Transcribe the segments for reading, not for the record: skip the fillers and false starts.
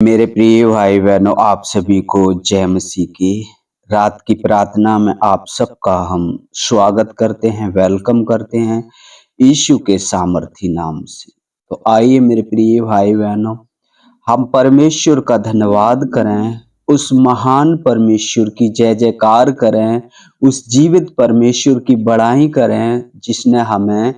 मेरे प्रिय भाई बहनों, आप सभी को जय मसीह की। रात की प्रार्थना में आप सबका हम स्वागत करते हैं, वेलकम करते हैं यीशु के सामर्थी नाम से। तो आइए मेरे प्रिय भाई बहनों, हम परमेश्वर का धन्यवाद करें, उस महान परमेश्वर की जय जयकार करें, उस जीवित परमेश्वर की बड़ाई करें जिसने हमें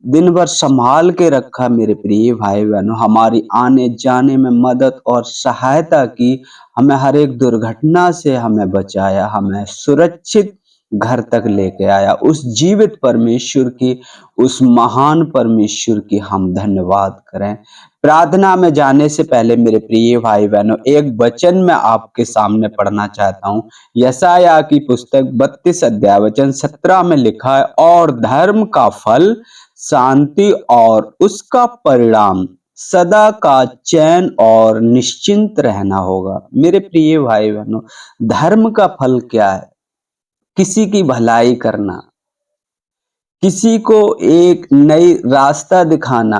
दिन भर संभाल के रखा। मेरे प्रिय भाई बहनों, हमारी आने जाने में मदद और सहायता की, हमें हर एक दुर्घटना से हमें बचाया, हमें सुरक्षित घर तक लेके आया। उस जीवित परमेश्वर की, उस महान परमेश्वर की हम धन्यवाद करें। प्रार्थना में जाने से पहले मेरे प्रिय भाई बहनों, एक वचन मैं आपके सामने पढ़ना चाहता हूँ। यशायाह की पुस्तक 32 अध्याय वचन 17 में लिखा है, और धर्म का फल शांति और उसका परिणाम सदा का चैन और निश्चिंत रहना होगा। मेरे प्रिय भाई बहनों, धर्म का फल क्या है? किसी की भलाई करना, किसी को एक नई रास्ता दिखाना,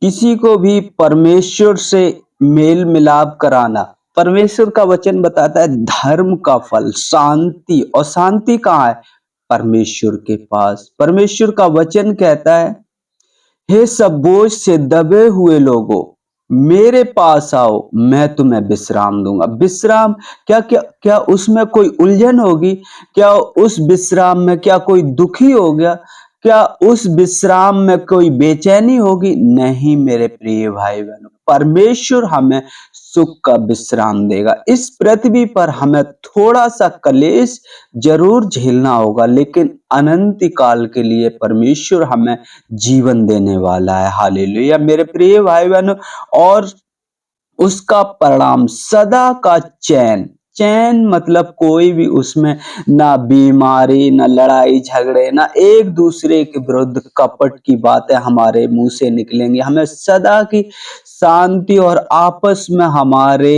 किसी को भी परमेश्वर से मेल मिलाप कराना। परमेश्वर का वचन बताता है धर्म का फल शांति, और शांति कहाँ है? परमेश्वर के पास। परमेश्वर का वचन कहता है, हे सब बोझ से दबे हुए लोगों, मेरे पास आओ, मैं तुम्हें विश्राम दूंगा। विश्राम क्या? क्या क्या उसमें कोई उलझन होगी? क्या उस विश्राम में क्या कोई दुखी हो गया? क्या उस विश्राम में कोई बेचैनी होगी? नहीं मेरे प्रिय भाई बहनों, परमेश्वर हमें सुख का विश्राम देगा। इस पृथ्वी पर हमें थोड़ा सा क्लेश जरूर झेलना होगा, लेकिन अनंत काल के लिए परमेश्वर हमें जीवन देने वाला है। हालेलुया मेरे प्रिय भाई बहनों। और उसका परिणाम सदा का चैन। चैन मतलब कोई भी उसमें ना बीमारी, ना लड़ाई झगड़े, ना एक दूसरे के विरुद्ध कपट की बातें हमारे मुंह से निकलेंगी। हमें सदा की शांति और आपस में हमारे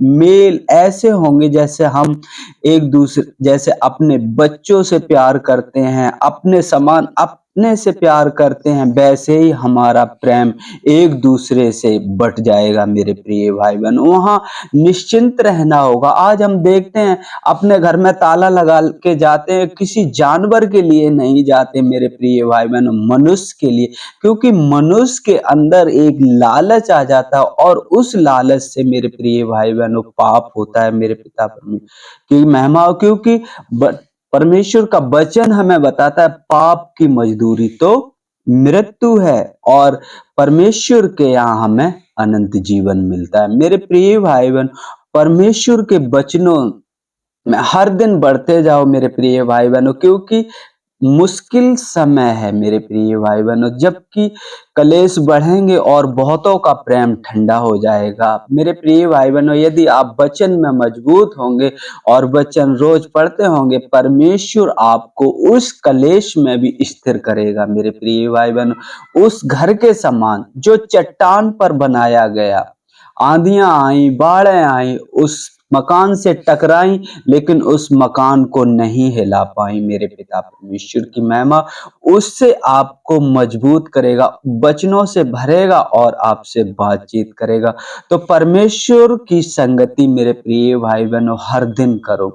मेल ऐसे होंगे जैसे हम एक दूसरे, जैसे अपने बच्चों से प्यार करते हैं, अपने समान अपने से प्यार करते हैं, वैसे ही हमारा प्रेम एक दूसरे से बट जाएगा। मेरे प्रिय भाई बहन, वहां निश्चिंत रहना होगा। आज हम देखते हैं अपने घर में ताला लगा के जाते हैं, किसी जानवर के लिए नहीं जाते मेरे प्रिय भाई बहन, मनुष्य के लिए। क्योंकि मनुष्य के अंदर एक लालच आ जाता है, और उस लालच से मेरे प्रिय भाई बहनों पाप होता है। मेरे पिता परमेश्वर की महिमा, क्योंकि परमेश्वर का वचन हमें बताता है पाप की मजदूरी तो मृत्यु है, और परमेश्वर के यहाँ हमें अनंत जीवन मिलता है। मेरे प्रिय भाई बहन, परमेश्वर के वचनों में हर दिन बढ़ते जाओ मेरे प्रिय भाई बहनों, क्योंकि मुश्किल समय है मेरे प्रिय भाई बहनों, जबकि कलेश बढ़ेंगे और बहुतों का प्रेम ठंडा हो जाएगा। मेरे प्रिय भाई बहनों, यदि आप वचन में मजबूत होंगे और वचन रोज पढ़ते होंगे, परमेश्वर आपको उस कलेश में भी स्थिर करेगा। मेरे प्रिय भाई बहनों, उस घर के समान जो चट्टान पर बनाया गया, आंधियां आई, बाढ़ें आई, उस मकान से टकराई, लेकिन उस मकान को नहीं हिला पाई। मेरे पिता परमेश्वर की महिमा उससे आपको मजबूत करेगा, वचनों से भरेगा और आपसे बातचीत करेगा। तो परमेश्वर की संगति मेरे प्रिय भाई बहनों हर दिन करो,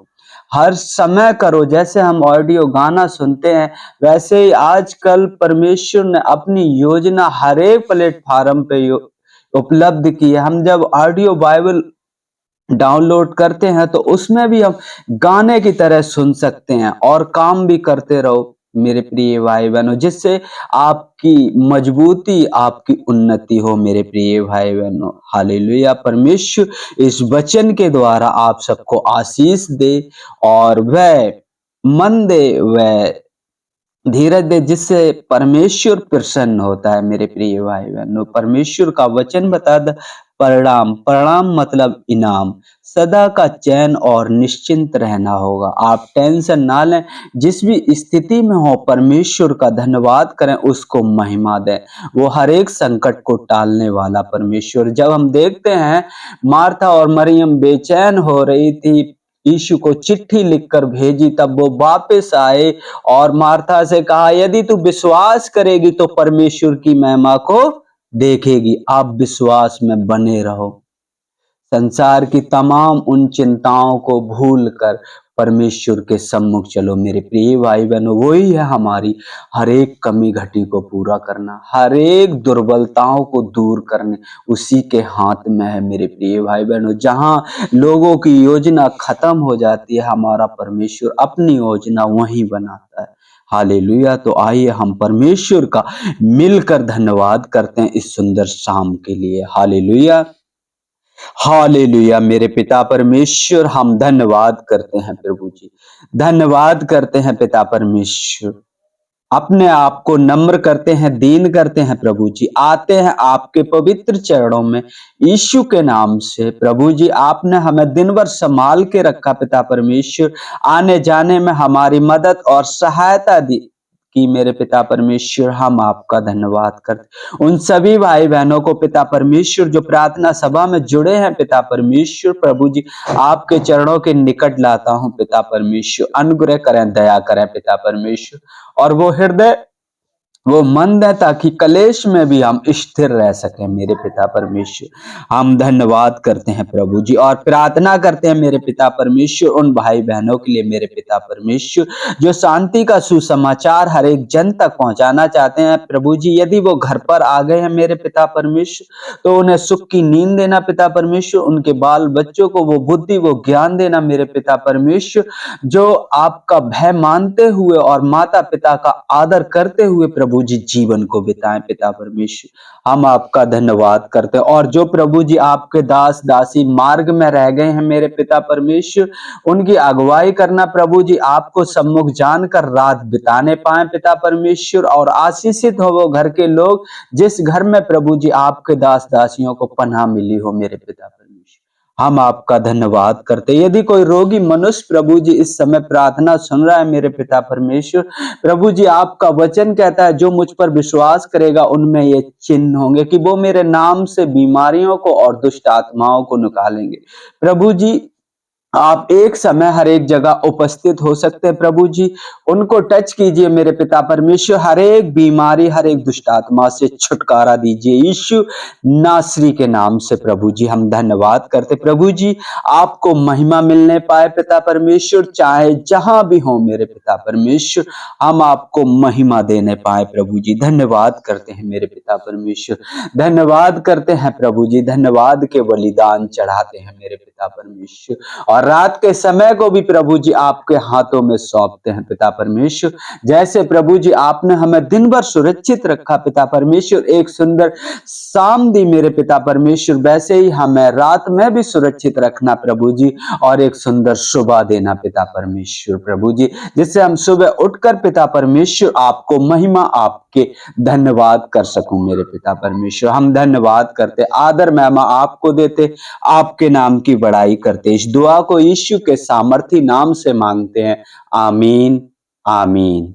हर समय करो। जैसे हम ऑडियो गाना सुनते हैं, वैसे ही आजकल परमेश्वर ने अपनी योजना हर एक प्लेटफार्म पे उपलब्ध की है। हम जब ऑडियो बाइबल डाउनलोड करते हैं तो उसमें भी हम गाने की तरह सुन सकते हैं, और काम भी करते रहो मेरे प्रिय भाई बहनों, जिससे आपकी मजबूती, आपकी उन्नति हो मेरे प्रिय भाई बहनों। हालेलुया। परमेश्वर इस वचन के द्वारा आप सबको आशीष दे, और वह मन दे, वह धीरज दे, जिससे परमेश्वर प्रसन्न होता है। मेरे प्रिय भाई बहनों, परमेश्वर का वचन बताता परिणाम, परिणाम मतलब इनाम, सदा का चैन और निश्चिंत रहना होगा। आप टेंशन ना लें, जिस भी स्थिति में हो परमेश्वर का धन्यवाद करें, उसको महिमा दें। वो हर एक संकट को टालने वाला परमेश्वर। जब हम देखते हैं मार्था और मरियम बेचैन हो रही थी, यीशु को चिट्ठी लिखकर भेजी, तब वो वापस आए और मार्था से कहा, यदि तू विश्वास करेगी तो परमेश्वर की महिमा को देखेगी। आप विश्वास में बने रहो, संसार की तमाम उन चिंताओं को भूलकर परमेश्वर के सम्मुख चलो मेरे प्रिय भाई बहनों। वही है हमारी हर एक कमी घटी को पूरा करना, हर एक दुर्बलताओं को दूर करने, उसी के हाथ में है मेरे प्रिय भाई बहनों। जहां लोगों की योजना खत्म हो जाती है, हमारा परमेश्वर अपनी योजना वहीं बनाता है। हालेलुया। तो आइए हम परमेश्वर का मिलकर धन्यवाद करते हैं इस सुंदर शाम के लिए। Hallelujah, hallelujah. मेरे पिता परमेश्वर, हम धन्यवाद करते हैं प्रभु जी, धन्यवाद करते हैं पिता परमेश्वर। अपने आप को नम्र करते हैं, दीन करते हैं प्रभु जी, आते हैं आपके पवित्र चरणों में यीशु के नाम से। प्रभु जी, आपने हमें दिन भर संभाल के रखा पिता परमेश्वर, आने जाने में हमारी मदद और सहायता दी कि मेरे पिता परमेश्वर, हम आपका धन्यवाद करते। उन सभी भाई बहनों को पिता परमेश्वर जो प्रार्थना सभा में जुड़े हैं पिता परमेश्वर, प्रभु जी आपके चरणों के निकट लाता हूं पिता परमेश्वर। अनुग्रह करें, दया करें पिता परमेश्वर, और वो हृदय, वो मन है, ताकि कलेश में भी हम स्थिर रह सकें मेरे पिता परमेश्वर। हम धन्यवाद करते हैं प्रभु जी, और प्रार्थना करते हैं मेरे पिता परमेश्वर उन भाई बहनों के लिए मेरे पिता परमेश्वर जो शांति का सुसमाचार हर एक जन तक पहुंचाना चाहते हैं प्रभु जी। यदि वो घर पर आ गए हैं मेरे पिता परमेश्वर, तो उन्हें सुख की नींद देना पिता परमेश्वर, उनके बाल बच्चों को वो बुद्धि, वो ज्ञान देना मेरे पिता परमेश्वर, जो आपका भय मानते हुए और माता पिता का आदर करते हुए प्रभु जी जीवन को बिताएं पिता परमेश्वर। हम आपका धन्यवाद करते हैं। और जो प्रभु जी आपके दास दासी मार्ग में रह गए हैं मेरे पिता परमेश्वर, उनकी अगुवाई करना प्रभु जी, आपको सम्मुख जानकर रात बिताने पाए पिता परमेश्वर, और आशीषित हो वो घर के लोग जिस घर में प्रभु जी आपके दास दासियों को पनाह मिली हो मेरे पिता परमेश्वर। हम आपका धन्यवाद करते। यदि कोई रोगी मनुष्य प्रभु जी इस समय प्रार्थना सुन रहा है मेरे पिता परमेश्वर, प्रभु जी आपका वचन कहता है जो मुझ पर विश्वास करेगा उनमें ये चिन्ह होंगे कि वो मेरे नाम से बीमारियों को और दुष्ट आत्माओं को निकालेंगे। प्रभु जी आप एक समय हर एक जगह उपस्थित हो सकते हैं प्रभु जी, उनको टच कीजिए मेरे पिता परमेश्वर, हर एक बीमारी, हर एक दुष्ट आत्मा से छुटकारा दीजिए यीशु नासरी के नाम से। प्रभु जी हम धन्यवाद करते प्रभु जी, आपको महिमा मिलने पाए पिता परमेश्वर, चाहे जहां भी हो मेरे पिता परमेश्वर, हम आपको महिमा देने पाए प्रभु जी। धन्यवाद करते हैं मेरे पिता परमेश्वर, धन्यवाद करते हैं प्रभु जी, धन्यवाद के बलिदान चढ़ाते हैं मेरे पिता परमेश्वर, और रात के समय को भी प्रभु जी आपके हाथों में सौंपते हैं पिता परमेश्वर। जैसे प्रभु जी आपने हमें दिन भर सुरक्षित रखा पिता परमेश्वर, एक सुंदर शाम दी मेरे पिता परमेश्वर, वैसे ही हमें रात में भी सुरक्षित रखना प्रभु जी, और एक सुंदर सुबह देना पिता परमेश्वर प्रभु जी, जिससे हम सुबह उठकर पिता परमेश्वर आपको महिमा, आपके धन्यवाद कर सकूं मेरे पिता परमेश्वर। हम धन्यवाद करते, आदर महिमा आपको देते, आपके नाम की बड़ाई करते। इस दुआ को यीशु के सामर्थी नाम से मांगते हैं, आमीन, आमीन।